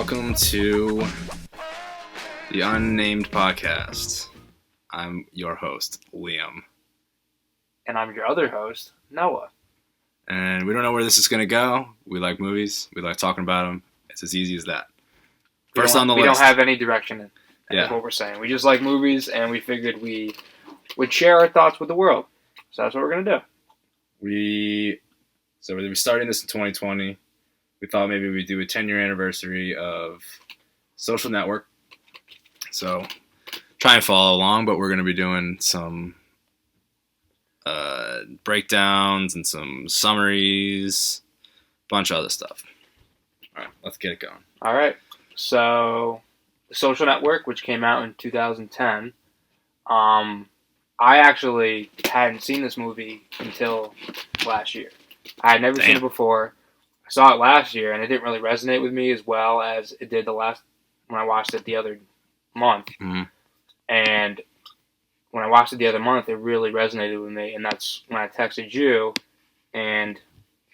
welcome to the Unnamed Podcast. I'm your host, Liam. And I'm your other host, Noah. And we don't know where this is going to go. We like movies. We like talking about them. It's as easy as that. First on the list. We don't have any direction in That's what we're saying. We just like movies, and we figured we would share our thoughts with the world. So that's what we're going to do. So we're starting this in 2020. We thought maybe we'd do a 10-year anniversary of Social Network. So try and follow along, but we're going to be doing some breakdowns and some summaries, a bunch of other stuff. All right, let's get it going. All right. So The Social Network, which came out in 2010, I actually hadn't seen this movie until last year. I had never seen it before. I saw it last year, and it didn't really resonate with me as well as it did when I watched it the other month. Mm-hmm. And when I watched it the other month, it really resonated with me, and that's when I texted you and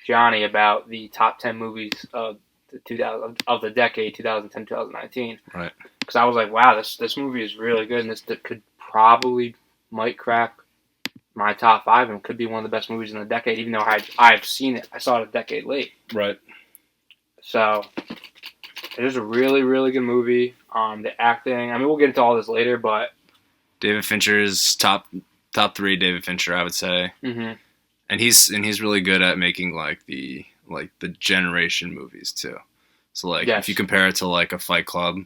Johnny about the top 10 movies of the decade, 2010-2019. Right. Because I was like, wow, this movie is really good, and this might crack my top 5 and could be one of the best movies in the decade, even though I've seen it. I saw it a decade late. Right. So it is a really, really good movie. The acting, we'll get into all this later, but David Fincher's top 3 David Fincher, I would say. Mm-hmm. And he's really good at making the generation movies too. So yes. If you compare it to a Fight Club,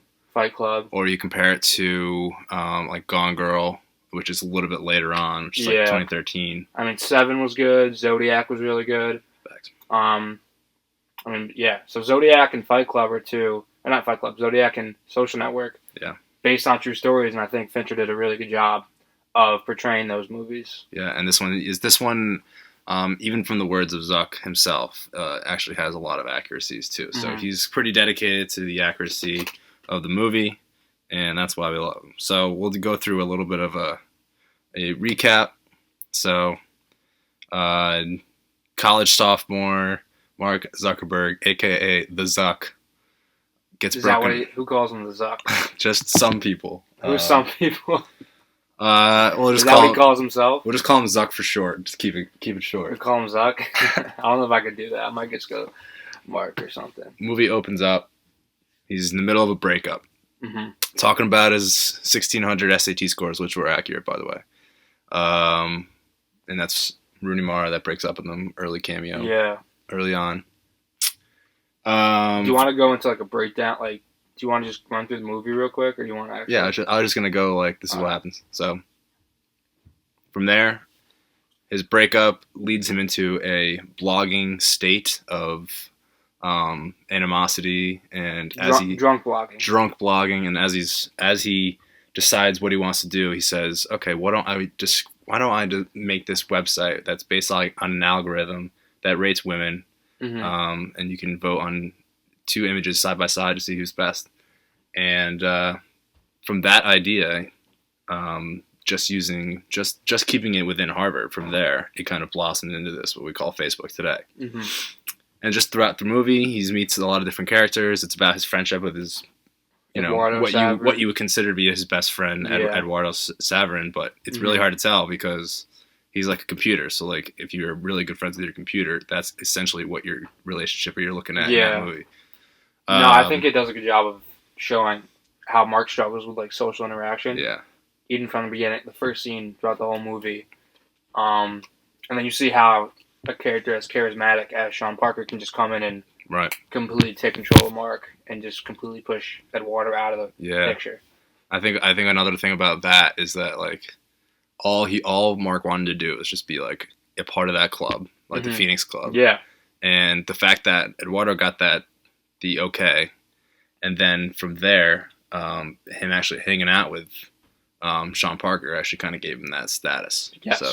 or you compare it to Gone Girl, which is a little bit later on, which is 2013. 7 was good. Zodiac was really good. Thanks. So Zodiac and Fight Club are two, or not Fight Club, Zodiac and Social Network. Yeah. Based on true stories, and I think Fincher did a really good job of portraying those movies. Yeah, and this one, even from the words of Zuck himself, actually has a lot of accuracies too. So Mm-hmm. he's pretty dedicated to the accuracy of the movie, and that's why we love him. So we'll go through a little bit of a recap. So, college sophomore Mark Zuckerberg, aka the Zuck, gets broken. Who calls him the Zuck? Just some people. Who's some people? Is that what he calls himself? We'll just call him Zuck for short. Just keep it short. We call him Zuck. I don't know if I could do that. I might just go Mark or something. Movie opens up. He's in the middle of a breakup. Mm-hmm. Talking about his 1600 SAT scores, which were accurate, by the way. And that's Rooney Mara that breaks up in the early cameo. Yeah. Early on. Do you want to go into a breakdown? Do you want to just run through the movie real quick, or do you want to actually... Yeah, I was just going to go this is what happens. So, from there, his breakup leads him into a blogging state of animosity, and drunk blogging, and as he decides what he wants to do, he says, okay, why don't I make this website that's based on an algorithm that rates women, mm-hmm. And you can vote on 2 images side by side to see who's best. And from that idea, just keeping it within Harvard, from there it kind of blossomed into this what we call Facebook today. Mm-hmm. And just throughout the movie, he meets a lot of different characters. It's about his friendship with his, what you would consider to be his best friend, Eduardo Saverin. But it's really hard to tell because he's like a computer. So if you're really good friends with your computer, that's essentially what your relationship you're looking at in that movie. No, I think it does a good job of showing how Mark struggles with social interaction. Yeah. Even from the beginning, the first scene throughout the whole movie, and then you see how a character as charismatic as Sean Parker can just come in and completely take control of Mark and just completely push Eduardo out of the picture. I think another thing about that is that all Mark wanted to do was just be a part of that club, mm-hmm. the Phoenix Club. Yeah. And the fact that Eduardo got the okay, and then from there, him actually hanging out with Sean Parker actually kind of gave him that status. Yes, so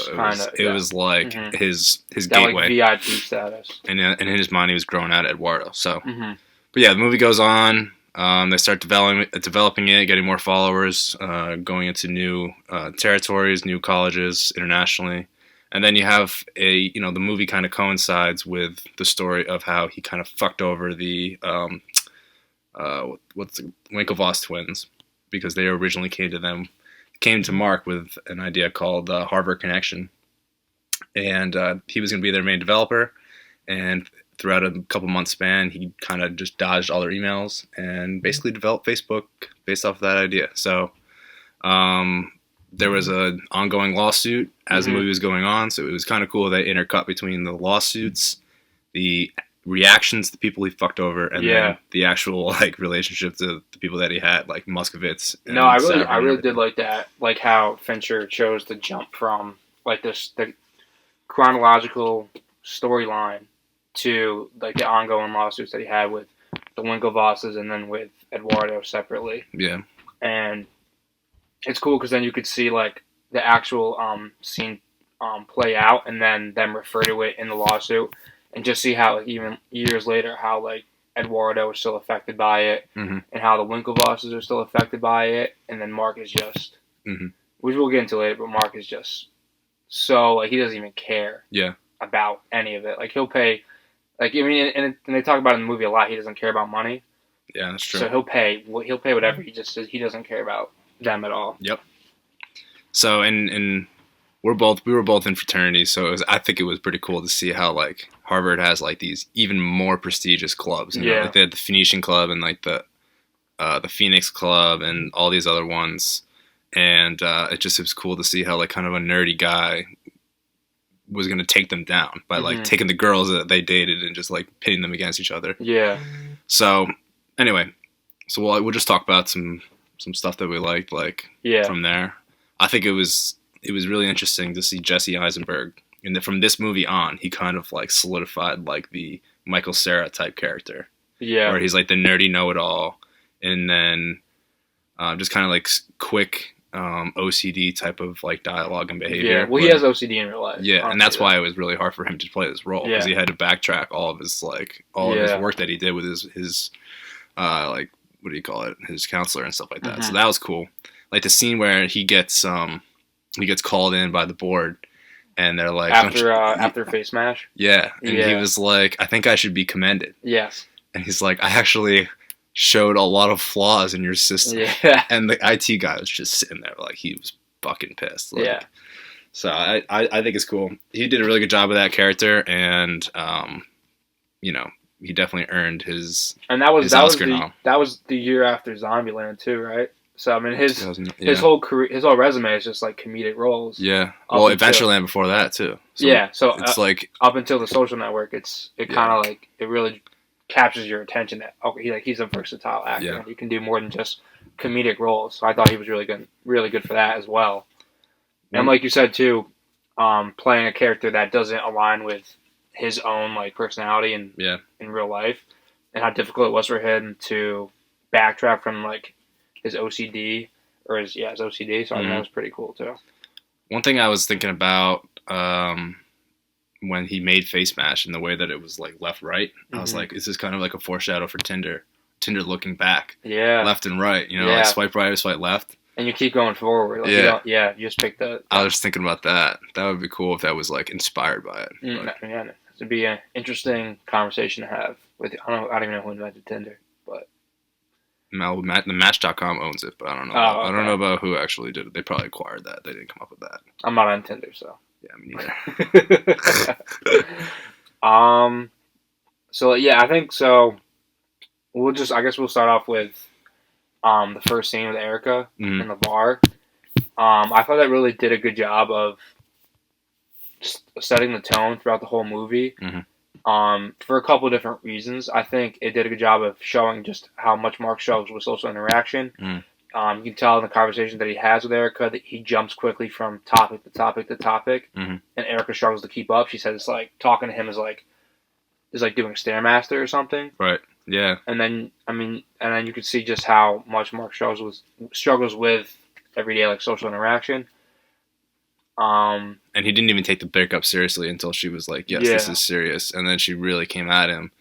it was mm-hmm. his that gateway, VIP status. And in his mind, he was growing out Eduardo. So, mm-hmm. But yeah, the movie goes on. They start developing it, getting more followers, going into new territories, new colleges internationally. And then you have the movie kind of coincides with the story of how he kind of fucked over the what's the Winklevoss twins, because they originally came to Mark with an idea called Harvard Connection, and he was going to be their main developer. And throughout a couple months span, he kind of just dodged all their emails and basically developed Facebook based off of that idea. So there was an ongoing lawsuit as the movie was going on, so it was kind of cool that intercut between the lawsuits, the reactions to people he fucked over, and then the actual like relationship to the people that he had, like Muscovitz. No, I really did like that, like how Fincher chose to jump from like the chronological storyline to like the ongoing lawsuits that he had with the Winklevosses and then with Eduardo separately. Yeah, and it's cool because then you could see like the actual scene play out, and then them refer to it in the lawsuit, and just see how like, even years later how like Eduardo is still affected by it, and how the Winklevosses are still affected by it, and then Mark is just, which we'll get into later, but Mark is just so like he doesn't even care about any of it. Like he'll pay, like I mean, and they talk about it in the movie a lot. He doesn't care about money. Yeah, that's true. So he'll pay whatever. He just says he doesn't care about them at all. Yep. So and we were both in fraternities, so I think it was pretty cool to see how like Harvard has like these even more prestigious clubs. You know? Like they had the Phoenician Club and like the Phoenix Club and all these other ones, and it was cool to see how like kind of a nerdy guy was going to take them down by like taking the girls that they dated and just like pitting them against each other. Yeah. So anyway, so we'll just talk about some stuff that we liked like from there. I think it was really interesting to see Jesse Eisenberg, and from this movie on, he kind of like solidified like the Michael Cera type character. Yeah. Where he's like the nerdy know-it-all, and then just kind of like quick OCD type of like dialogue and behavior. Yeah, well, he has OCD in real life. Yeah, and that's why it was really hard for him to play this role, because he had to backtrack all of his like of his work that he did with his like, what do you call it, his counselor and stuff like that. So that was cool. Like the scene where he gets called in by the board, and they're like after Face Mash. Yeah, and he was like, "I think I should be commended." Yes, and he's like, "I actually showed a lot of flaws in your system." Yeah, and the IT guy was just sitting there like he was fucking pissed. Like, yeah, so I think it's cool. He did a really good job with that character, and you know, he definitely earned his. And that was the year after Zombieland too, right? So I mean, his whole career, his whole resume is just like comedic roles. Yeah. Well, Adventureland before that too. So yeah. So it's like up until The Social Network, it kind of like it really captures your attention that he's a versatile actor and he can do more than just comedic roles. So I thought he was really good for that as well. And like you said too, playing a character that doesn't align with his own like personality in real life, and how difficult it was for him to backtrack from like his OCD his OCD. So I think that was pretty cool too. One thing I was thinking about when he made Face Mash and the way that it was like left right, I was like, is this kind of like a foreshadow for Tinder looking back, left and right, you know, like swipe right or swipe left, and you keep going forward. Like you just pick the. I was thinking about that. That would be cool if that was like inspired by it. Yeah, it'd be an interesting conversation to have with. I don't even know who invented Tinder, but. No, the Match.com owns it, but I don't know. I don't know about who actually did it. They probably acquired that. They didn't come up with that. I'm not on Tinder, so. Yeah, me neither. So yeah, I think so. I guess we'll start off with the first scene with Erica in the bar. I thought that really did a good job of setting the tone throughout the whole movie. For a couple of different reasons. I think it did a good job of showing just how much Mark struggles with social interaction. You can tell in the conversation that he has with Erica that he jumps quickly from topic to topic to topic, and Erica struggles to keep up. She says it's like talking to him is like doing Stairmaster or something. Right. Yeah. And then you can see just how much Mark struggles with everyday like social interaction. And he didn't even take the breakup seriously until she was like, yes, this is serious. And then she really came at him,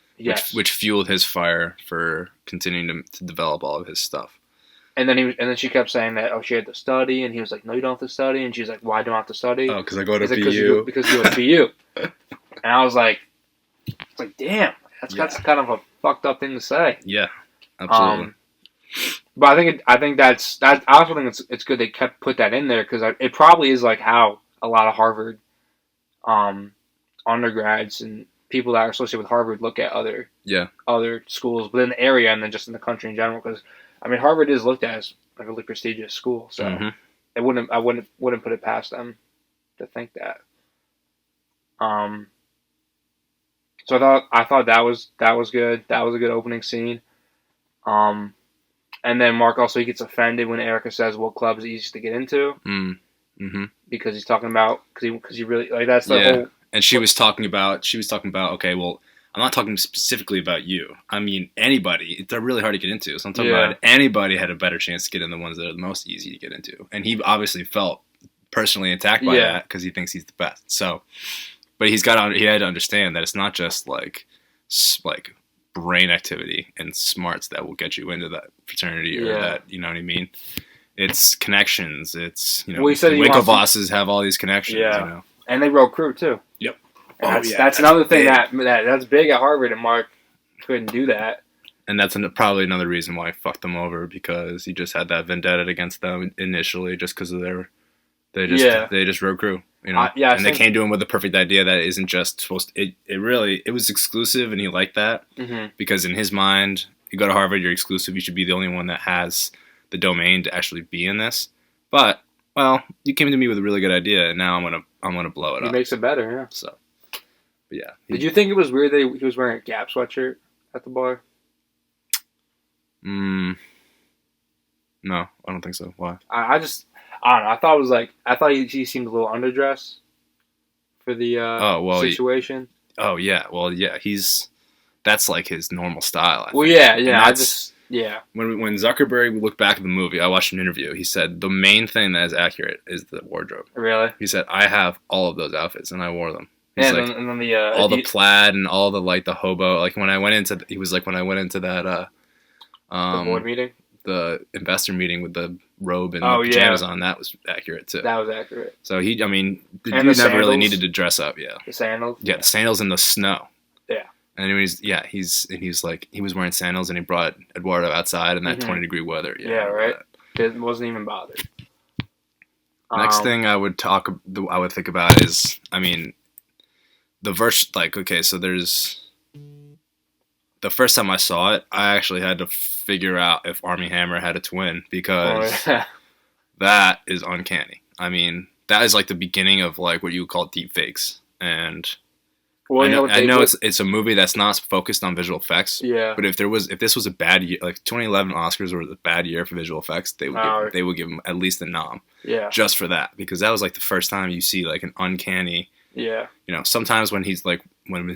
which fueled his fire for continuing to develop all of his stuff. And then she kept saying that, she had to study. And he was like, no, you don't have to study. And she's like, why do I have to study? Oh, because I go to BU. Because you go to BU. And I was like, damn, that's kind of a fucked up thing to say. Yeah. Absolutely. But I think that's I also think it's good they put that in there because it probably is like how a lot of Harvard undergrads and people that are associated with Harvard look at other schools within the area and then just in the country in general. Because I mean, Harvard is looked at as a really prestigious school, so I wouldn't put it past them to think that. So I thought that was good. That was a good opening scene. And then Mark also he gets offended when Erica says what club is easiest to get into. Because he's talking about because he really like that's the whole. And she was talking about okay, well, I'm not talking specifically about you. I mean anybody. They're really hard to get into. So I'm talking about anybody had a better chance to get in the ones that are the most easy to get into. And he obviously felt personally attacked by that because he thinks he's the best. So, but he had to understand that it's not just like brain activity and smarts that will get you into that fraternity or that, you know what I mean? It's connections. It's, you know, the Winklevosses have all these connections, you know. And they wrote crew too. Yep. And that's another thing that's big at Harvard, and Mark couldn't do that. And that's probably another reason why I fucked them over, because he just had that vendetta against them initially just because of they just wrote crew. You know, and they came to him with the perfect idea that isn't just supposed to, it was exclusive, and he liked that because in his mind, you go to Harvard, you're exclusive, you should be the only one that has the domain to actually be in this. But well, you came to me with a really good idea, and now I'm gonna blow it up. He makes it better, yeah. So, but yeah. Did you think it was weird that he was wearing a Gap sweatshirt at the bar? No, I don't think so. Why? I don't know. I thought he seemed a little underdressed for the situation. That's like his normal style. When Zuckerberg looked back at the movie, I watched an interview. He said the main thing that is accurate is the wardrobe. Really? He said I have all of those outfits and I wore them. And then the all the plaid and all the the hobo. Like when I went into that the board meeting, the investor meeting with the robe and the pajamas on, that was accurate too. That was accurate. So the dude never really needed to dress up. Yeah, the sandals. Yeah, the sandals in the snow. Yeah. And he was wearing sandals, and he brought Eduardo outside in that 20-degree weather. Yeah, right. It wasn't even bothered. Next thing I would think about is, I mean, the verse. Like, okay, so there's the first time I saw it, I actually had to figure out if Armie Hammer had a twin because that is uncanny. I mean, that is like the beginning of like what you would call deep fakes, and I know it's a movie that's not focused on visual effects. Yeah. But if this was a bad year, like 2011 Oscars were a bad year for visual effects, they would give him at least a nom. Yeah. Just for that, because that was like the first time you see like an uncanny. Yeah. You know, sometimes when his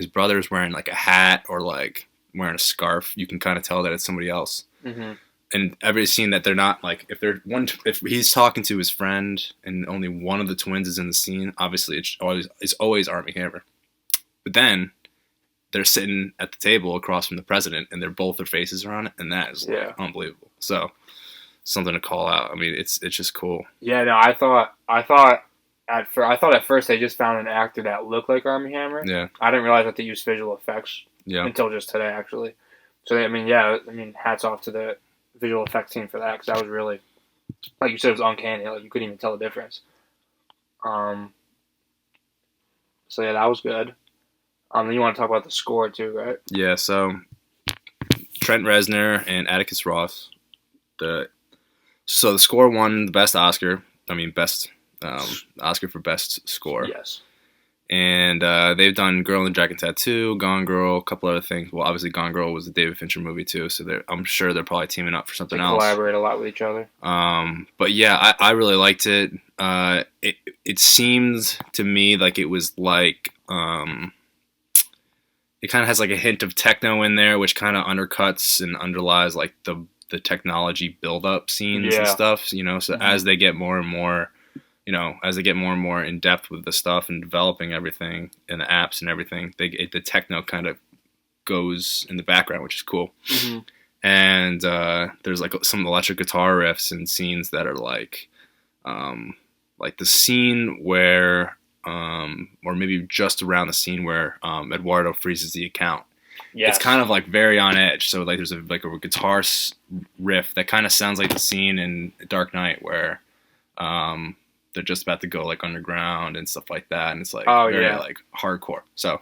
brother's wearing like a hat or like wearing a scarf, you can kind of tell that it's somebody else. Mm-hmm. And every scene that they're not like, if he's talking to his friend and only one of the twins is in the scene, obviously it's always Armie Hammer. But then they're sitting at the table across from the president, and their faces are on it, and that is unbelievable. So something to call out. I mean, it's just cool. Yeah, no, I thought at first they just found an actor that looked like Armie Hammer. Yeah, I didn't realize that they used visual effects until just today, actually. So hats off to the visual effects team for that, because that was really, like you said, it was uncanny. Like you couldn't even tell the difference. So yeah, that was good. You want to talk about the score too, right? Yeah. So Trent Reznor and Atticus Ross. The score won the best Oscar. I mean, best Oscar for best score. Yes. And they've done Girl in the Dragon Tattoo, Gone Girl, a couple other things. Well, obviously Gone Girl was a David Fincher movie too, so I'm sure they're probably teaming up for something else. Collaborate a lot with each other. But yeah, I really liked it. It seemed to me like it was like it kind of has like a hint of techno in there, which kind of undercuts and underlies like the technology build-up scenes and stuff. You know, so as they get more and more. You know, as they get more and more in depth with the stuff and developing everything and the apps and everything, the techno kind of goes in the background, which is cool. Mm-hmm. And there's like some electric guitar riffs and scenes that are like the scene where, or maybe just around the scene where Eduardo freezes the account, it's kind of like very on edge. So like there's a guitar riff that kind of sounds like the scene in Dark Knight where they're just about to go like underground and stuff like that, and it's like very like hardcore. So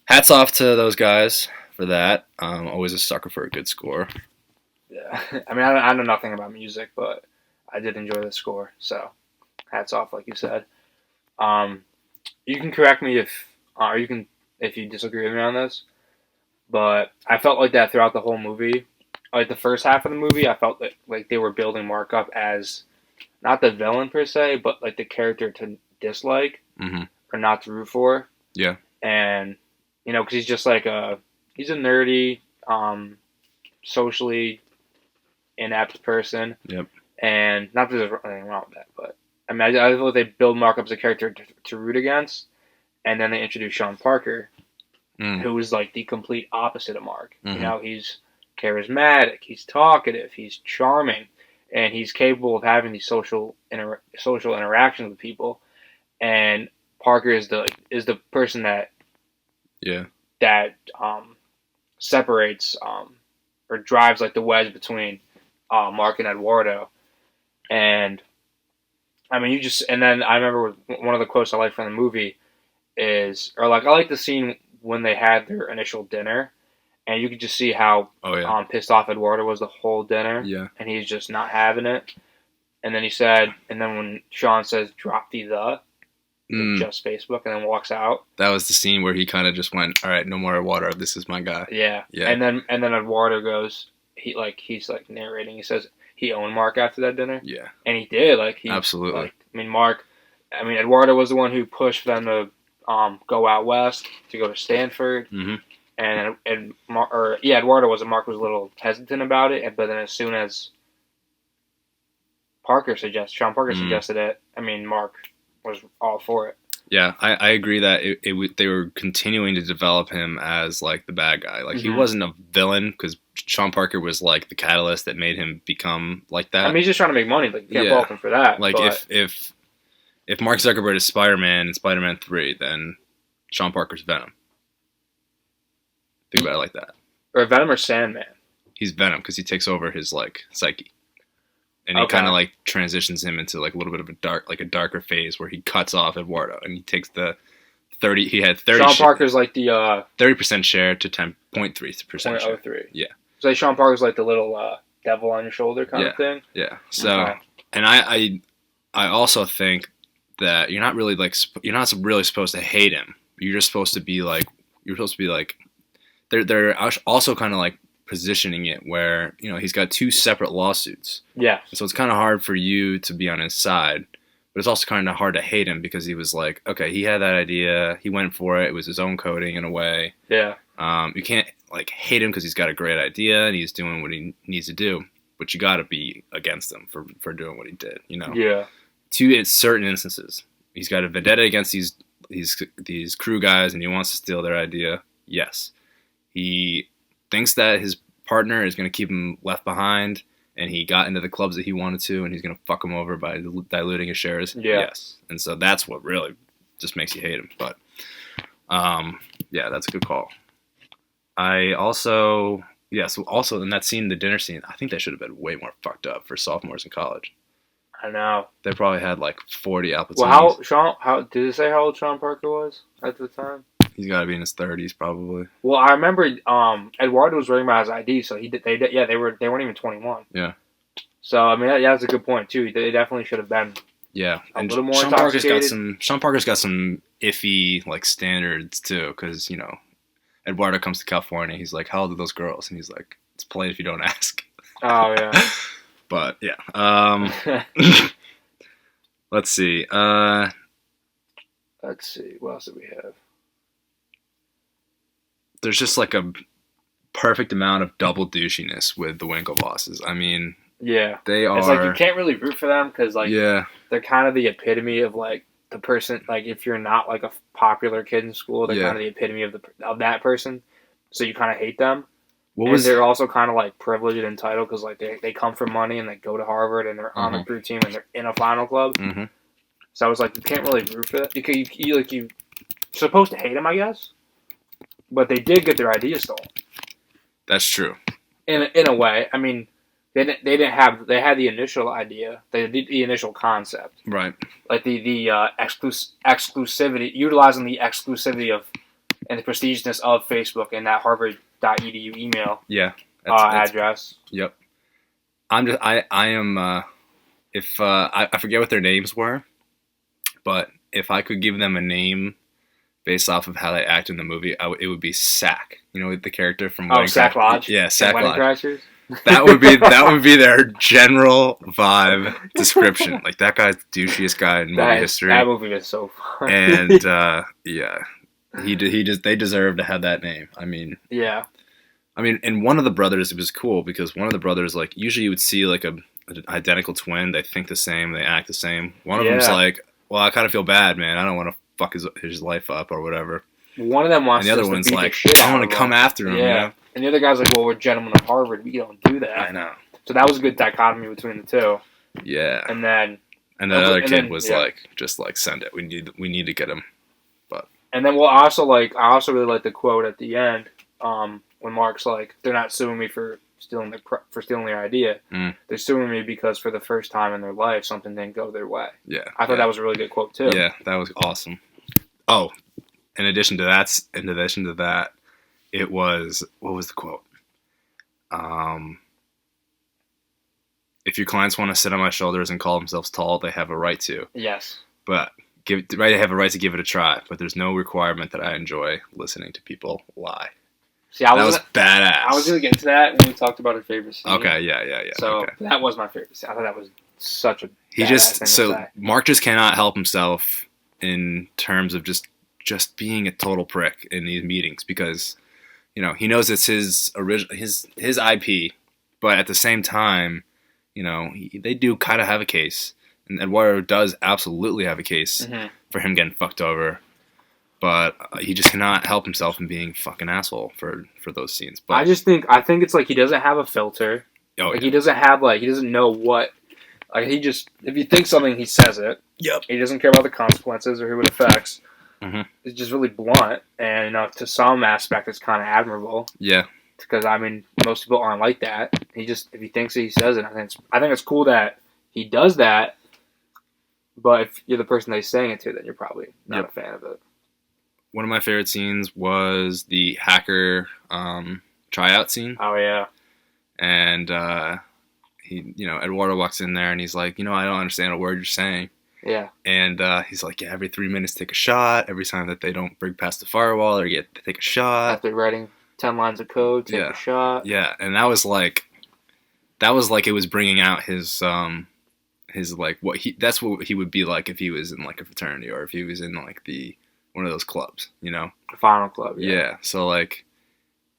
hats off to those guys for that. Always a sucker for a good score. Yeah, I mean I know nothing about music, but I did enjoy the score. So hats off, like you said. You can correct me if you disagree with me on this, but I felt like that throughout the whole movie. Like the first half of the movie, I felt like they were building Mark up as not the villain per se, but like the character to dislike or not to root for. Yeah. And because he's just like he's a nerdy, socially inept person. Yep. And not that there's anything wrong with that, but I mean, I feel like they build Mark up as a character to root against, and then they introduce Sean Parker, who is like the complete opposite of Mark. He's charismatic, he's talkative, he's charming, and he's capable of having these social interactions with people. And Parker is the person that separates or drives like the wedge between Mark and Eduardo. And I mean, and then I remember one of the quotes I like from the movie I like the scene when they had their initial dinner, and you could just see how pissed off Eduardo was the whole dinner. Yeah. And he's just not having it. And then when Sean says, drop just Facebook, and then walks out. That was the scene where he kind of just went, all right, no more Eduardo, this is my guy. Yeah. And then Eduardo goes, he's narrating, he says, he owned Mark after that dinner. Yeah. And he did. Absolutely. Eduardo was the one who pushed them to go out west, to go to Stanford. Mm-hmm. And Eduardo was, and Mark was a little hesitant about it. But then as soon as Sean Parker suggested it, Mark was all for it. Yeah, I agree that they were continuing to develop him as like the bad guy. Like he wasn't a villain because Sean Parker was like the catalyst that made him become like that. He's just trying to make money. Like you can't fault him for that. Like if Mark Zuckerberg is Spider-Man in Spider-Man 3, then Sean Parker's Venom. Think about it like that. Or Venom or Sandman. He's Venom because he takes over his like psyche. And he kind of like transitions him into like a little bit of a darker phase where he cuts off Eduardo and he takes the 30. He had 30. Sean Parker's like the 30% share to 10.3% share. 0.03. Yeah. So Sean Parker's like the little devil on your shoulder kind of thing. Yeah. So, and I also think that you're not really supposed to hate him. You're just supposed to be like they're also kind of like positioning it where he's got two separate lawsuits. Yeah. So it's kind of hard for you to be on his side, but it's also kind of hard to hate him because he was like, okay, he had that idea, he went for it. It was his own coding in a way. Yeah. You can't like hate him because he's got a great idea and he's doing what he needs to do, but you got to be against him for doing what he did. Yeah. In certain instances, he's got a vendetta against these crew guys and he wants to steal their idea. Yes. He thinks that his partner is going to keep him left behind, and he got into the clubs that he wanted to, and he's going to fuck him over by diluting his shares. Yeah. Yes. And so that's what really just makes you hate him. But, that's a good call. So in that scene, the dinner scene, I think that should have been way more fucked up for sophomores in college. I know. They probably had like 40 Alpha Well, how did it say how old Sean Parker was at the time? He's got to be in his 30s, probably. Well, I remember Eduardo was writing about his ID, so they weren't even 21. Yeah. So that's a good point too. They definitely should have been. Yeah, a little more intoxicated. Sean Parker's got some iffy like standards too, because Eduardo comes to California. He's like, "How old are those girls?" And he's like, "It's polite if you don't ask." Oh yeah. But yeah. Let's see. What else do we have? There's just like a perfect amount of double douchiness with the Winklevosses. Yeah, they are. It's like you can't really root for them because they're kind of the epitome of like the person. Like if you're not like a popular kid in school, they're kind of the epitome of that person. So you kind of hate them. They're also kind of like privileged and entitled because like they come from money and they go to Harvard and they're on the crew team and they're in a final club. Mm-hmm. So I was like, you can't really root for that because you're supposed to hate them, I guess. But they did get their idea stolen. That's true. In a way, I mean, they had the initial idea, they did the initial concept, right? Like the exclusivity, utilizing the exclusivity of and the prestigious of Facebook and that Harvard.edu email address. Yep. I am. If I forget what their names were, but if I could give them a name based off of how they act in the movie, it would be Sack. You know, the character from Sack Lodge. Yeah, Sack Lodge. Crashers? That would be their general vibe description. Like, that guy's the douchiest guy in movie history. That movie is so fun. And yeah, they deserve to have that name. I mean, yeah. I mean, and one of the brothers, it was cool because one of the brothers, like, usually you would see like an identical twin. They think the same, they act the same. One of them's like, well, I kind of feel bad, man. I don't want to fuck his life up or whatever. One of them wants, and the other one's like, I want to come after him. Yeah. You know? And the other guy's like, well, we're gentlemen of Harvard. We don't do that. I know. So that was a good dichotomy between the two. Yeah. And then. And the other kid was like, just like, send it. We need to get him. But. And then I also really like the quote at the end, when Mark's like, they're not suing me for stealing their idea. They're suing me because for the first time in their life, something didn't go their way. Yeah. I thought that was a really good quote too. Yeah, that was awesome. Oh, in addition to that, it was, what was the quote? If your clients want to sit on my shoulders and call themselves tall, they have a right to. Yes. But they have a right to give it a try. But there's no requirement that I enjoy listening to people lie. See, that was badass. I was going to get into that when we talked about our favorite scene. Okay, yeah. So that was my favorite scene. I thought that was such a Mark just cannot help himself in terms of just being a total prick in these meetings because, you know, he knows it's his IP, but at the same time, you know, they do kind of have a case, and Eduardo does absolutely have a case for him getting fucked over. But he just cannot help himself in being a fucking asshole for those scenes. But I think it's like he doesn't have a filter. He doesn't have he doesn't know what, if he thinks something, he says it. Yep. He doesn't care about the consequences or who it affects. It's just really blunt, and, you know, to some aspect, it's kind of admirable. Yeah. Because, I mean, most people aren't like that. If he thinks it, he says it. I think it's cool that he does that. But if you're the person that he's saying it to, then you're probably not a fan of it. One of my favorite scenes was the hacker tryout scene. Oh, yeah. And Eduardo walks in there and he's like, I don't understand a word you're saying. Yeah. And he's like, every 3 minutes take a shot. Every time that they don't break past the firewall or they take a shot. After writing 10 lines of code, take a shot. Yeah, and that was like it was bringing out his that's what he would be like if he was in like a fraternity or if he was in like one of those clubs, you know? The final club, yeah. So, like,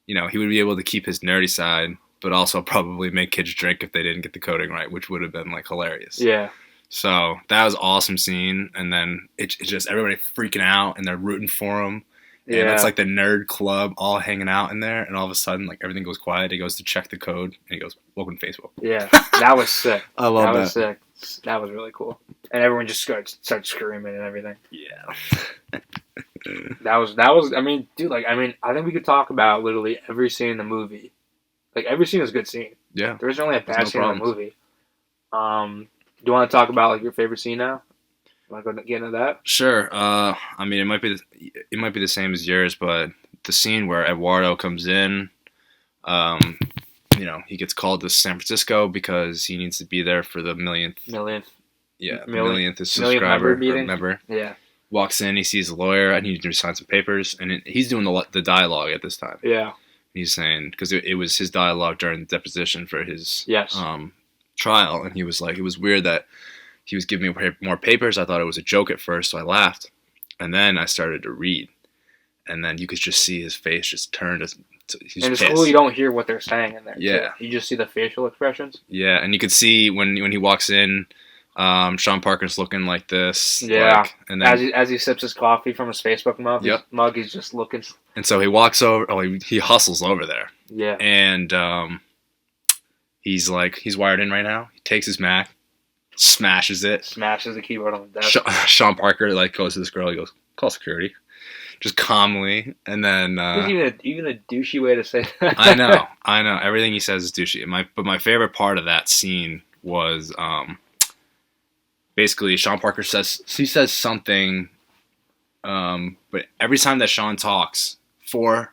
he would be able to keep his nerdy side, but also probably make kids drink if they didn't get the coding right, which would have been, like, hilarious. Yeah. So, that was an awesome scene, and then it's just everybody freaking out, and they're rooting for him. Yeah. And it's like the nerd club all hanging out in there, and all of a sudden, like, everything goes quiet. He goes to check the code, and he goes, welcome to Facebook. Yeah, that was sick. I love that. That was sick. That was really cool. And everyone just starts screaming and everything. Yeah. That was. I mean, dude. I think we could talk about literally every scene in the movie. Like, every scene is a good scene. Yeah. There isn't really a bad scene in the movie. Do you want to talk about like your favorite scene now? You want to get into that? Sure. I mean, it might be the same as yours, but the scene where Eduardo comes in, he gets called to San Francisco because he needs to be there for the millionth subscriber or member. Yeah. Walks in, he sees a lawyer. I need to sign some papers, and he's doing the dialogue at this time. Yeah. He's saying, because it was his dialogue during the deposition for his trial, and he was like, it was weird that he was giving me more papers. I thought it was a joke at first, so I laughed, and then I started to read, and then you could just see his face just turn to. He's and it's pissed. cool you don't hear what they're saying in there. Yeah. Too. You just see the facial expressions. Yeah, and you could see when he walks in, Sean Parker's looking like this. Yeah. Like, and then, as he sips his coffee from his Facebook mug, he's just looking. And so he walks over. Oh, he hustles over there. Yeah. And he's wired in right now. He takes his Mac, smashes it. Smashes the keyboard on the desk. Sean Parker goes to this girl. He goes, call security. Just calmly, and then even a douchey way to say that. I know. Everything he says is douchey. But my favorite part of that scene was basically Sean Parker says something, but every time that Sean talks for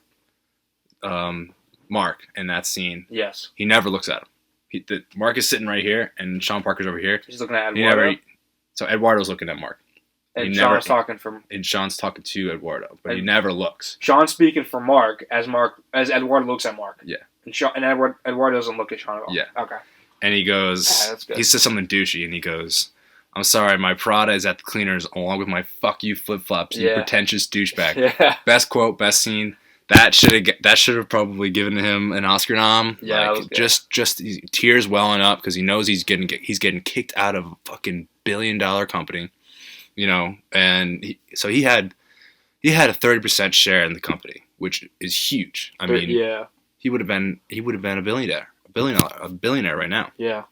Mark in that scene, yes, he never looks at him. Mark is sitting right here, and Sean Parker's over here. He's looking at Eduardo. So Eduardo's looking at Mark. And Sean's talking to Eduardo, but he never looks. Sean's speaking for Mark as Eduardo looks at Mark. Yeah. And Eduardo doesn't look at Sean at all. Yeah. Okay. And he goes, he says something douchey, and he goes, "I'm sorry, my Prada is at the cleaners along with my fuck you flip flops. You pretentious douchebag." Yeah. Best quote, best scene. That should have probably given him an Oscar nom. Yeah. Like, just tears welling up because he knows he's getting kicked out of a fucking $1 billion company. You know, and he had a 30% share in the company, which is huge. I mean, he would have been a billionaire right now. Yeah,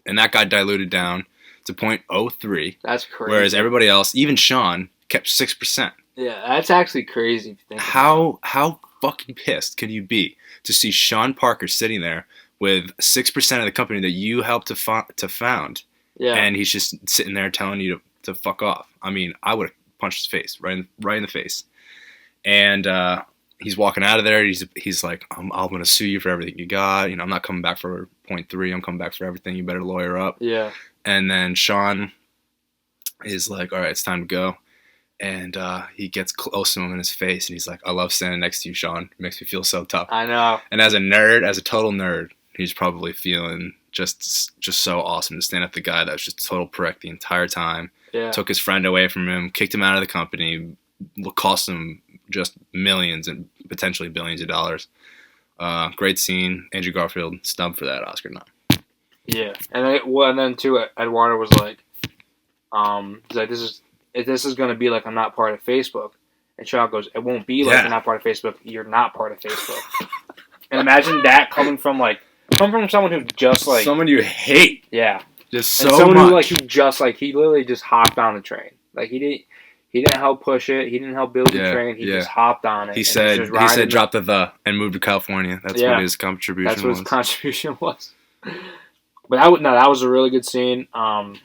and that got diluted down to 0.03. That's crazy. Whereas everybody else, even Sean, kept 6%. Yeah, that's actually crazy. If you think how fucking pissed could you be to see Sean Parker sitting there with 6% of the company that you helped to found? Yeah, and he's just sitting there telling you to fuck off. I mean, I would have punched his face right in the face. And he's walking out of there. He's like, I'm going to sue you for everything you got. You know, I'm not coming back for 0.3. I'm coming back for everything. You better lawyer up. Yeah. And then Sean is like, all right, it's time to go. And he gets close to him in his face, and he's like, I love standing next to you, Sean. It makes me feel so tough. I know. And as a total nerd, he's probably feeling just so awesome to stand up to the guy that was just a total prick the entire time. Yeah. Took his friend away from him, kicked him out of the company, cost him just millions and potentially billions of dollars. Great scene. Andrew Garfield snubbed for that Oscar nom. Yeah, and then too, Eduardo was like, he's like, this is going to be like I'm not part of Facebook, and Sean goes, it won't be like you're not part of Facebook. You're not part of Facebook. And imagine that coming from someone who just like someone you hate. Yeah. Just so and someone much. He literally just hopped on the train. Like he didn't help push it. He didn't help build the train. He just hopped on it. He said drop the and moved to California. That's what his contribution was. That's what his contribution was. But that was a really good scene. I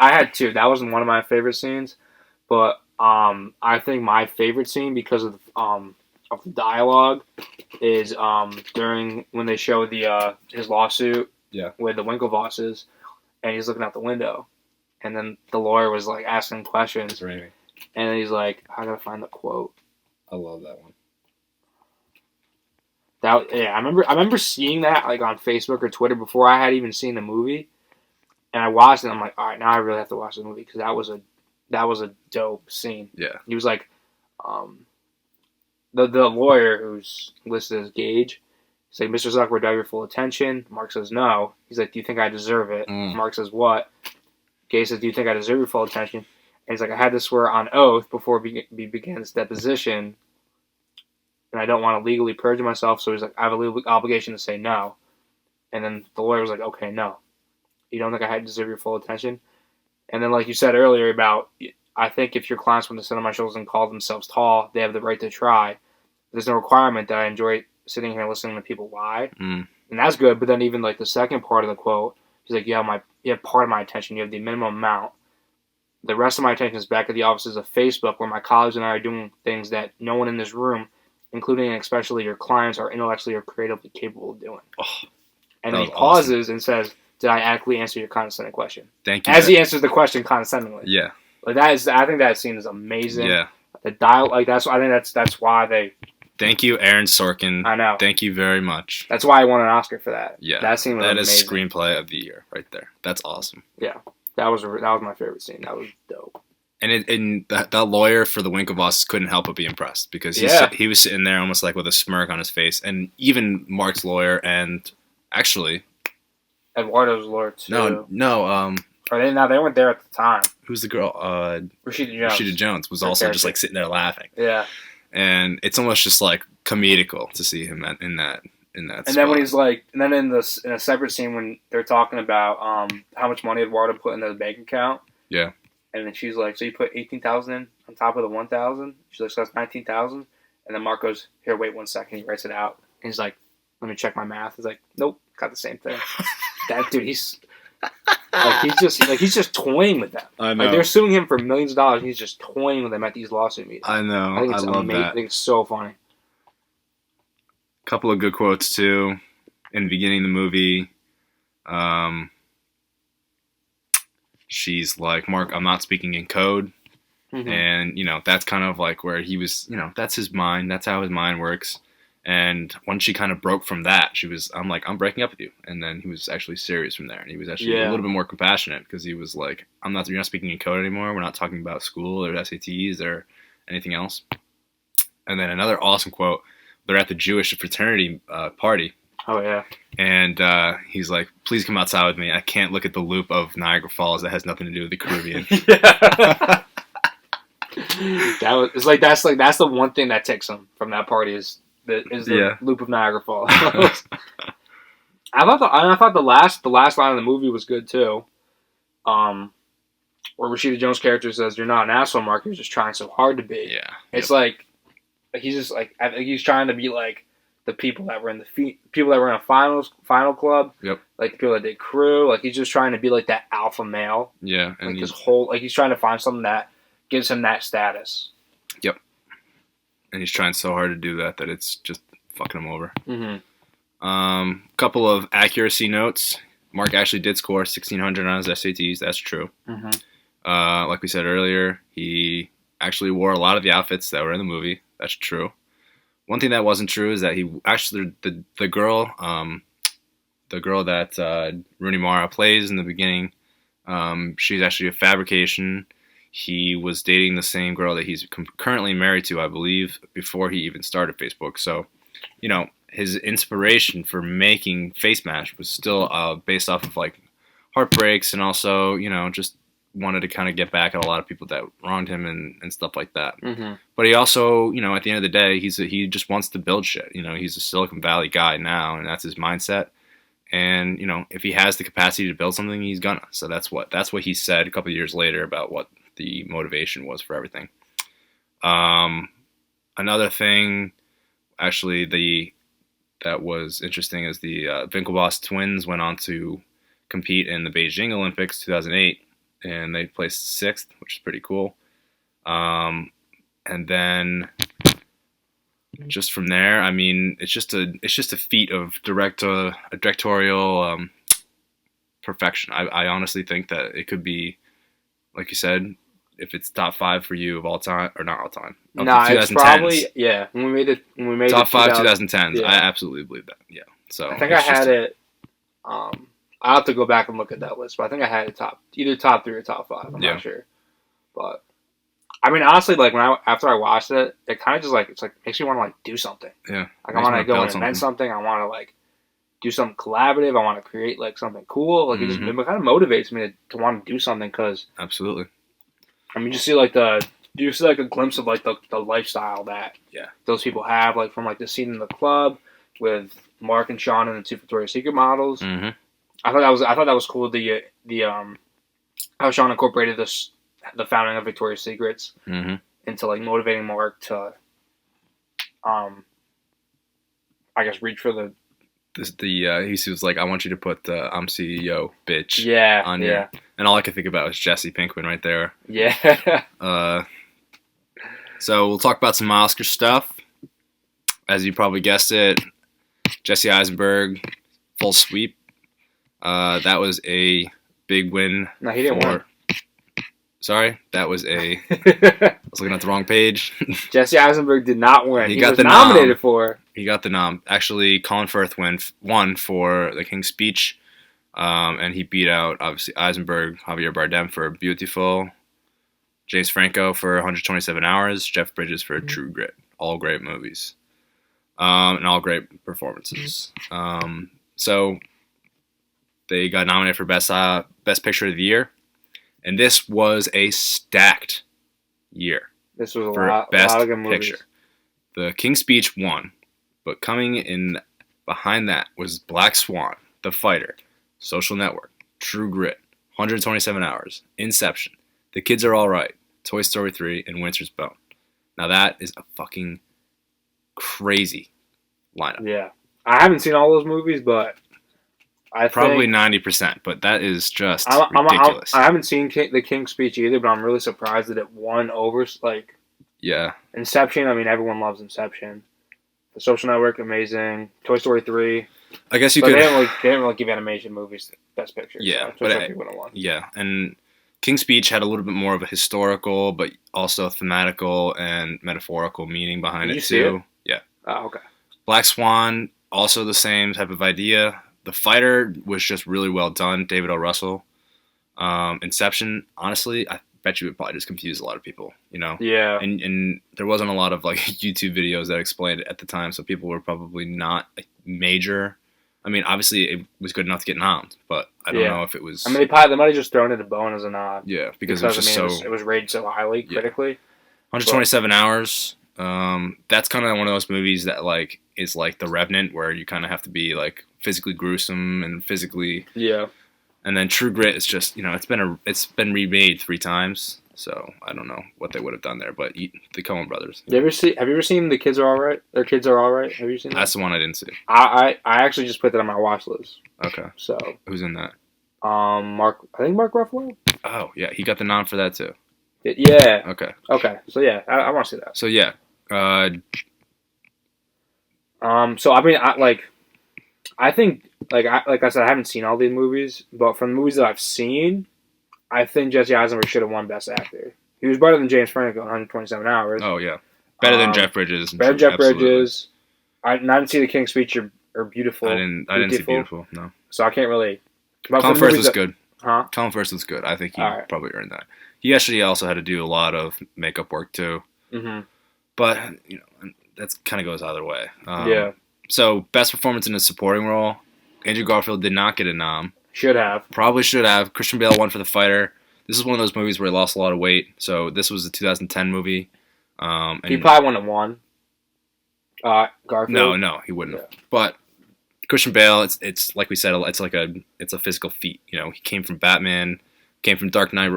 had two. That wasn't one of my favorite scenes, but I think my favorite scene because of the dialogue is during when they show his lawsuit. Yeah. With the Winklevosses, and he's looking out the window, and then the lawyer was like asking questions, and then he's like, "I gotta find the quote." I love that one. I remember seeing that like on Facebook or Twitter before I had even seen the movie, and I watched it. And I'm like, all right, now I really have to watch the movie because that was a dope scene. Yeah. He was like, the lawyer who's listed as Gage. He's like, Mr. Zuckerberg, do I have your full attention? Mark says, no. He's like, do you think I deserve it? Mark says, what? Gage says, do you think I deserve your full attention? And he's like, I had to swear on oath before we began this deposition, and I don't want to legally perjure myself, so he's like, I have a legal obligation to say no. And then the lawyer was like, okay, no. You don't think I deserve your full attention? And then like you said earlier about, I think if your clients want to sit on my shoulders and call themselves tall, they have the right to try. There's no requirement that I enjoy sitting here listening to people lie. And that's good, but then even like the second part of the quote, he's like, you have part of my attention, you have the minimum amount. The rest of my attention is back at the offices of Facebook where my colleagues and I are doing things that no one in this room, including and especially your clients, are intellectually or creatively capable of doing. And then he pauses and says, did I adequately answer your condescending question? Thank you. As he answers the question condescendingly. Yeah. Like I think that scene is amazing. Yeah. The dialogue, like that's why they. Thank you, Aaron Sorkin. I know. Thank you very much. That's why I won an Oscar for that. Yeah. That scene was amazing. That is screenplay of the year right there. That's awesome. Yeah. That was my favorite scene. That was dope. And that lawyer for the Winklevosses couldn't help but be impressed because he was sitting there almost like with a smirk on his face, and even Mark's lawyer and actually Eduardo's lawyer too. No. Or they weren't there at the time. Who's the girl? Rashida Jones was also just like sitting there laughing. Yeah. And it's almost just like comedical to see him in that. And spot. Then when he's like, and then in a separate scene when they're talking about how much money Eduardo put in the bank account. Yeah. And then she's like, so you put 18,000 in on top of the 1,000? She's like, so that's 19,000. And then Mark goes, here, wait 1 second. He writes it out. And he's like, let me check my math. He's like, nope, got the same thing. That dude, he's just toying with them. I know. Like, they're suing him for millions of dollars, and he's just toying with them at these lawsuit meetings. I know. I think it's love amazing. that. I think it's so funny. Couple of good quotes too. In the beginning of the movie, she's like, Mark, I'm not speaking in code. Mm-hmm. And, that's kind of like where he was, that's his mind. That's how his mind works. And when she kind of broke from that, I'm like, I'm breaking up with you. And then he was actually serious from there. And he was actually a little bit more compassionate because he was like, you're not speaking in code anymore. We're not talking about school or SATs or anything else. And then another awesome quote, they're at the Jewish fraternity party. Oh, yeah. And he's like, please come outside with me. I can't look at the loop of Niagara Falls that has nothing to do with the Caribbean. That's the one thing that takes him from that party is the loop of Niagara Falls. I thought the last line of the movie was good too. Where Rashida Jones' character says, "You're not an asshole, Mark. You're just trying so hard to be." Yeah. It's like he's just like he's trying to be like the people that were in a final club. Yep. Like the people that did Crew. Like he's just trying to be like that alpha male. Yeah. And he's trying to find something that gives him that status. Yep. And he's trying so hard to do that it's just fucking him over. Mm-hmm. Couple of accuracy notes. Mark actually did score 1,600 on his SATs. That's true. Mm-hmm. Like we said earlier, he actually wore a lot of the outfits that were in the movie. That's true. One thing that wasn't true is that he actually the girl that Rooney Mara plays in the beginning, she's actually a fabrication. He was dating the same girl that he's currently married to, I believe, before he even started Facebook. So, his inspiration for making Face Mash was still based off of like heartbreaks and also, just wanted to kind of get back at a lot of people that wronged him and stuff like that. Mm-hmm. But he also, at the end of the day, he just wants to build shit. He's a Silicon Valley guy now, and that's his mindset. And if he has the capacity to build something, he's gonna. So that's what he said a couple of years later about what the motivation was for everything. Another thing, actually, that was interesting is the Winklevoss twins went on to compete in the Beijing Olympics 2008. And they placed 6th, which is pretty cool. And then just from there, I mean, it's just a feat of directorial perfection. I honestly think that it could be, like you said, if it's top 5 for you of all time, or not all time. Nah, it's probably When we made top 5 2010s. I absolutely believe that. Yeah. So I think I had it. I'll have to go back and look at that list, but I think I had it either top 3 or top 5. I'm not sure, but I mean, honestly, like after I watched it, it kind of just like makes me want to like do something. Yeah, like I want to go and invent something. I want to like do something collaborative. I want to create like something cool. Like it kind of motivates me to want to do something because absolutely. I mean, you see like a glimpse of like the lifestyle that those people have, like from like the scene in the club with Mark and Sean and the 2 Victoria's Secret models. Mm-hmm. I thought that was cool. How Sean incorporated the founding of Victoria's Secrets into like motivating Mark to, I guess reach for the. He was like, I want you to put I'm CEO, bitch. On you. And all I could think about was Jesse Pinkman right there. Yeah. So we'll talk about some Oscar stuff. As you probably guessed it, Jesse Eisenberg, full sweep. That was a big win. No, he didn't win. Sorry, that was I was looking at the wrong page. Jesse Eisenberg did not win. He was nominated for. He got the nom. Actually, Colin Firth won for The King's Speech, and he beat out obviously Eisenberg, Javier Bardem for Beautiful, James Franco for 127 Hours, Jeff Bridges for True Grit. All great movies, and all great performances. So they got nominated for Best Picture of the Year. And this was a stacked year. This was a lot of good movies. Picture. The King's Speech won, but coming in behind that was Black Swan, The Fighter, Social Network, True Grit, 127 Hours, Inception, The Kids Are All Right, Toy Story 3, and Winter's Bone. Now that is a fucking crazy lineup. Yeah. I haven't seen all those movies, but I probably think 90%, but that is just ridiculous. I haven't seen The King's Speech either, but I'm really surprised that it won over yeah. Inception. I mean, everyone loves Inception. The Social Network, amazing. Toy Story 3. I guess you could. They didn't really give animation movies Best Picture. Yeah, so but would have won. Yeah, and King's Speech had a little bit more of a historical, but also thematical and metaphorical meaning behind it too. Yeah. Oh, okay. Black Swan, also the same type of idea. The Fighter was just really well done. David O. Russell. Inception, honestly, I bet you would probably just confuse a lot of people, you know? Yeah. And there wasn't a lot of like YouTube videos that explained it at the time, so people were probably not major. I mean, obviously it was good enough to get nommed, but I don't know if it was. I mean, they might have just thrown it a bone as a nod. Yeah, because it was just it was rated so highly critically. 127 hours. That's kind of one of those movies that like is like The Revenant, where you kind of have to be like physically gruesome and physically. Yeah. And then True Grit is just, you know, it's been remade 3 times, so I don't know what they would have done there, but the Coen brothers. Have you ever seen The Kids Are All Right? Their Kids Are All Right. Have you seen that? That's the one I didn't see. I actually just put that on my watch list. Okay. So who's in that? I think Mark Ruffalo. Oh yeah, he got the nom for that too. Yeah. Okay. Okay. So yeah, I want to see that. So yeah. So I mean, I think like I said, I haven't seen all these movies, but from the movies that I've seen, I think Jesse Eisenberg should have won Best Actor. He was better than James Franco in 127 Hours. Oh yeah, better than Jeff Bridges. Better than Jeff Bridges. I didn't see The King's Speech or Beautiful. I didn't see Beautiful. No. So I can't really. Colin Firth was good. Huh? Colin Firth was good. I think he probably earned that. He actually also had to do a lot of makeup work too. Mm-hmm. But you know, that kind of goes either way. Yeah. So best performance in a supporting role, Andrew Garfield did not get a nom. Should have. Probably should have. Christian Bale won for The Fighter. This is one of those movies where he lost a lot of weight. So this was a 2010 movie. And he probably wouldn't have won. Garfield. No, he wouldn't have. But Christian Bale, it's like we said, it's a physical feat. You know, he came from Batman, came from Dark Knight.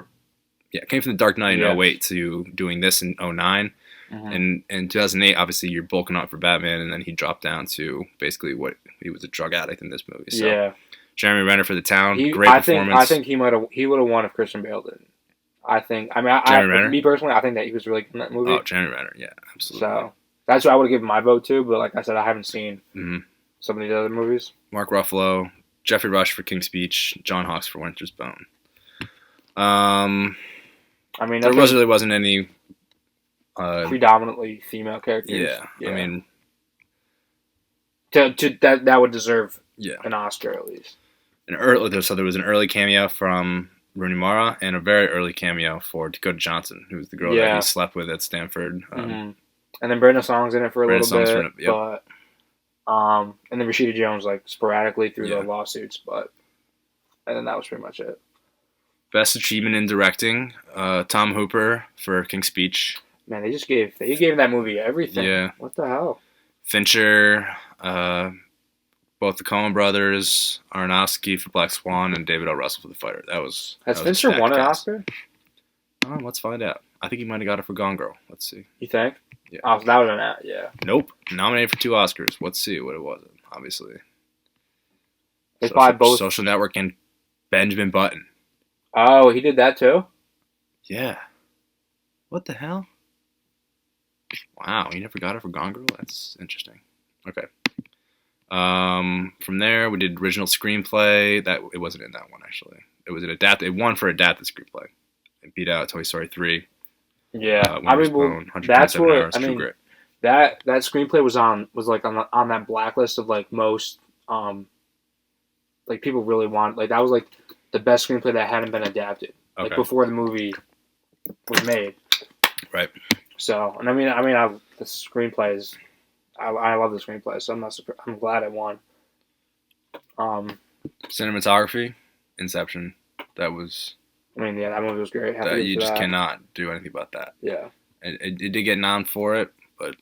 Yeah, came from the Dark Knight in 2008 to doing this in 2009. Mm-hmm. And in 2008, obviously, you're bulking up for Batman, and then he dropped down to basically what he was a drug addict in this movie. So, yeah. Jeremy Renner for The Town, great performance. I think he would have won if Christian Bale didn't. Me personally, I think that he was really good in that movie. Oh, Jeremy Renner, yeah, absolutely. So that's what I would have given my vote to. But like I said, I haven't seen some of these other movies. Mark Ruffalo, Jeffrey Rush for King's Speech, John Hawkes for Winter's Bone. I mean, there really wasn't any. Predominantly female characters. Yeah. I mean, that would deserve an Oscar at least. So there was an early cameo from Rooney Mara and a very early cameo for Dakota Johnson, who was the girl that he slept with at Stanford. And then Brenda Song's in it for a little bit, but and then Rashida Jones sporadically through the lawsuits, and then that was pretty much it. Best achievement in directing, Tom Hooper for King's Speech. Man, they gave that movie everything. Yeah. What the hell? Fincher, both the Coen brothers, Aronofsky for Black Swan, and David O. Russell for The Fighter. Has Fincher won an Oscar? Let's find out. I think he might have got it for Gone Girl. Let's see. You think? Yeah. Oh, so that was an yeah. Nope. Nominated for 2 Oscars. Let's see what it was. Obviously. It's by both Social Network and Benjamin Button. Oh, he did that too? Yeah. What the hell? Wow, he never got it for Gone Girl? That's interesting. Okay. From there, we did original screenplay. It wasn't in that one, actually. It was it won for adapted screenplay. It beat out Toy Story 3. Yeah. That's what that screenplay was on that blacklist of most people really want. That was the best screenplay that hadn't been adapted. Before the movie was made. Right. So, and the screenplay is, I love the screenplay, so I'm glad it won. Cinematography, Inception, that was. that movie was great. You just cannot do anything about that. Yeah. It did get nom for it, but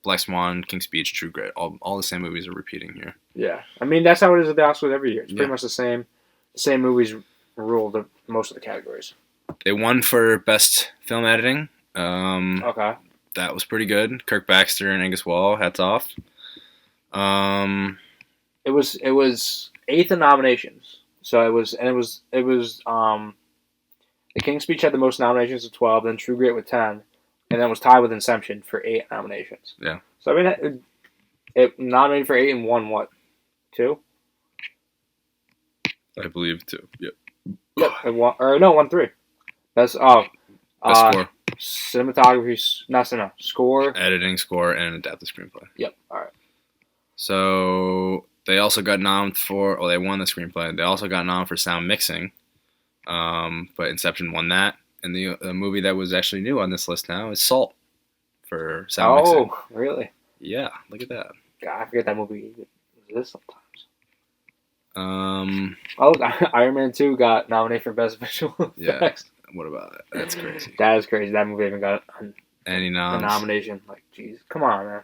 Black Swan, King's Speech, True Grit, all the same movies are repeating here. Yeah, that's how it is at the Oscars every year. It's pretty much the same movies rule most of the categories. They won for best film editing. Okay. That was pretty good. Kirk Baxter and Angus Wall, hats off. It was 8th in nominations. So it was The King's Speech had the most nominations with 12, then True Grit with 10, and then was tied with Inception for 8 nominations. Yeah. So I mean, it nominated for 8 and won what? 2? I believe 2. Yep. Yep. It won 3. That's best score. Cinematography, score, editing, score, and adapted screenplay. Yep. All right. So they also got nominated for. Well, they won the screenplay. They also got nominated for sound mixing. But Inception won that, and the movie that was actually new on this list now is Salt for sound mixing. Oh, really? Yeah, look at that. God, I forget that movie exists sometimes. Oh, Iron Man 2 got nominated for Best Visual Effects. Yeah, what about it? That's crazy. That is crazy. That movie even got any noms? A nomination. Like, jeez, come on, man.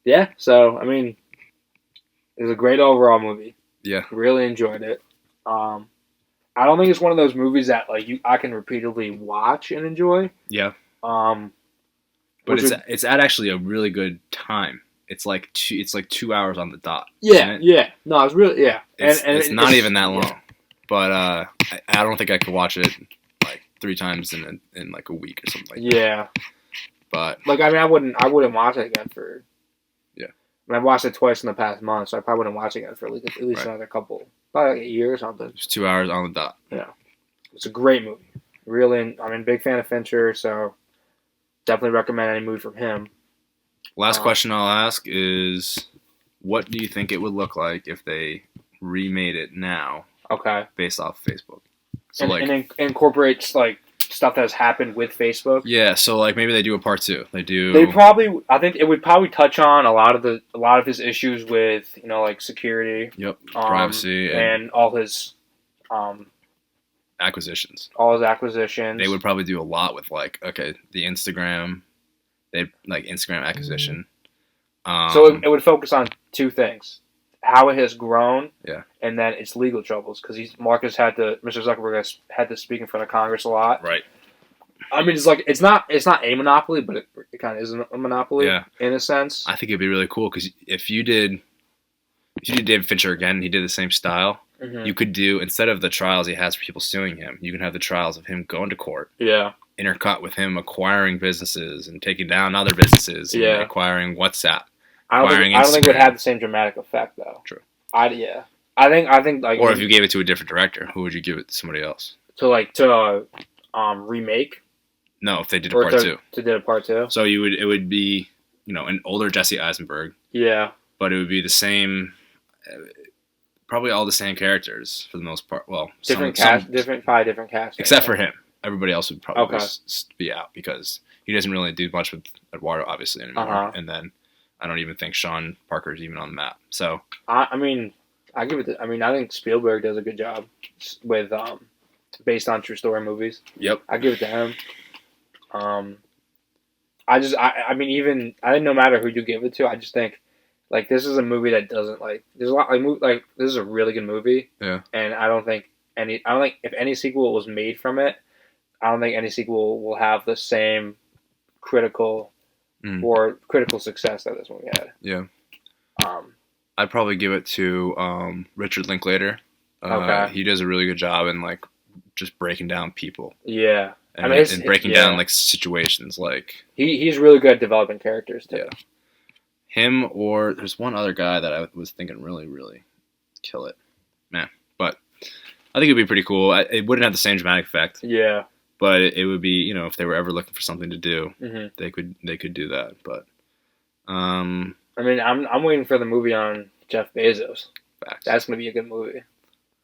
Yeah. So, I mean, it was a great overall movie. Yeah, really enjoyed it. I don't think it's one of those movies that I can repeatedly watch and enjoy. Yeah. But it's at actually a really good time. It's like 2 hours on the dot. Yeah, yeah. No, it's really It's not even that long. Yeah. But I don't think I could watch it like 3 times in like a week or something like that. Yeah. But I wouldn't watch it again for. Yeah. I mean, I've watched it twice in the past month, so I probably wouldn't watch it again for at least another couple, probably like a year or something. It's 2 hours on the dot. Yeah. It's a great movie. Really, I'm a big fan of Fincher, so definitely recommend any movie from him. Last question I'll ask is, what do you think it would look like if they remade it now? Okay. Based off Facebook. So and incorporates stuff that has happened with Facebook. Yeah, so maybe they do a part 2. I think it would probably touch on a lot of his issues with security. Yep. Privacy and all his acquisitions. All his acquisitions. They would probably do a lot with the Instagram. Instagram acquisition. So it would focus on 2 things: how it has grown, yeah, and then its legal troubles. Because Mr. Zuckerberg had to speak in front of Congress a lot. Right. I mean, it's not a monopoly, but it kind of is a monopoly, in a sense. I think it'd be really cool because if you did David Fincher again, he did the same style. Mm-hmm. You could do, instead of the trials he has for people suing him, you can have the trials of him going to court. Yeah. Intercut with him acquiring businesses and taking down other businesses. And acquiring WhatsApp. I don't think it would have the same dramatic effect though. True. I think or if you gave it to a different director, who would you give it to? Somebody else. To remake. No, if they did a part 2. To do a part 2. So it would be an older Jesse Eisenberg. Yeah. But it would be the same. Probably all the same characters for the most part. Well, different cast. Except for him. Everybody else would probably be out because he doesn't really do much with Eduardo, obviously, anymore. Uh-huh. And then I don't even think Sean Parker's even on the map. So I think Spielberg does a good job with based on true story movies. Yep, I give it to him. I think no matter who you give it to, I just think this is a movie that doesn't there's a lot this is a really good movie. Yeah, and I don't think if any sequel was made from it, I don't think any sequel will have the same critical success that this movie had. Yeah. I'd probably give it to Richard Linklater. Okay. He does a really good job in just breaking down people. Yeah. And breaking down situations he's really good at developing characters too. Yeah. Him or there's one other guy that I was thinking really, really kill it. Man. But I think it'd be pretty cool. It wouldn't have the same dramatic effect. Yeah. But it would be, if they were ever looking for something to do, mm-hmm. they could do that. But I'm waiting for the movie on Jeff Bezos. Facts. That's gonna be a good movie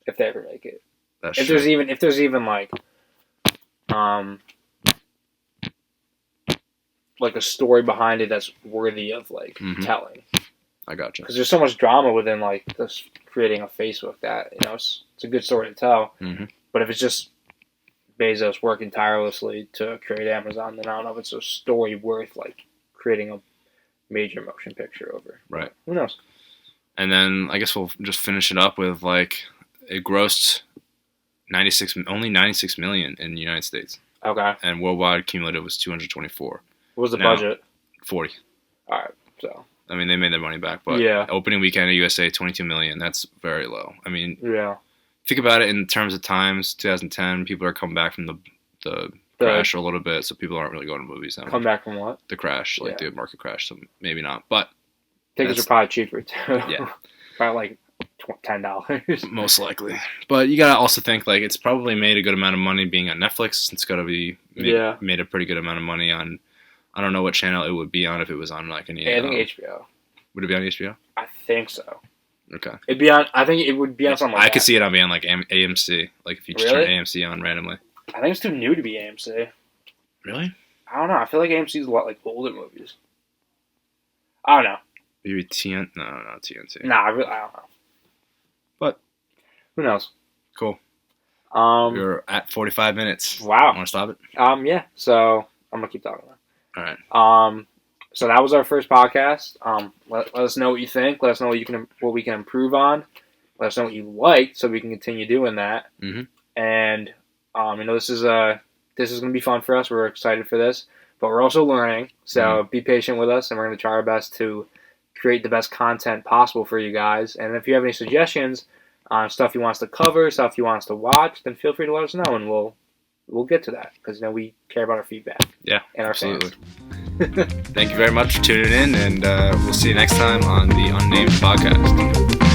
if they ever make it. That's if true. there's even a story behind it that's worthy of mm-hmm. telling. I gotcha. Because there's so much drama within this creating a Facebook that it's a good story to tell. Mm-hmm. But if it's just Bezos working tirelessly to create Amazon, then I don't know if it's a story worth creating a major motion picture over. Right. Who knows? And then I guess we'll just finish it up with it grossed only 96 million in the United States. Okay. And worldwide cumulative was 224. What was the budget? 40. All right. So. I mean, they made their money back, but opening weekend in USA, 22 million. That's very low. I mean, think about it in terms of times. 2010, people are coming back from the crash a little bit, so people aren't really going to movies now. Come back from what? The crash, like the market crash. So maybe not, but tickets are probably cheaper too. Yeah, probably like $10. Most likely. But you gotta also think like it's probably made a good amount of money being on Netflix. It's gotta be made a pretty good amount of money on. I don't know what channel it would be on if it was on like any. I think HBO. Would it be on HBO? I think so. Okay. It'd be on. I think it would be on something like I could see it on being like AMC. Like if you just turn AMC on randomly. I think it's too new to be AMC. Really? I don't know. I feel like AMC is a lot like older movies. I don't know. Maybe TNT? No, not TNT. Nah, I don't know. But who knows? Cool. We're at 45 minutes. Wow. Want to stop it? Yeah. So I'm gonna keep talking now. All right. So that was our first podcast. Let us know what you think. Let us know what we can improve on. Let us know what you like, so we can continue doing that. Mm-hmm. And this is going to be fun for us. We're excited for this, but we're also learning. So be patient with us, and we're going to try our best to create the best content possible for you guys. And if you have any suggestions on stuff you want us to cover, stuff you want us to watch, then feel free to let us know, and we'll get to that because we care about our feedback. Yeah, and our absolutely. Thank you very much for tuning in, and we'll see you next time on the Unnamed Podcast.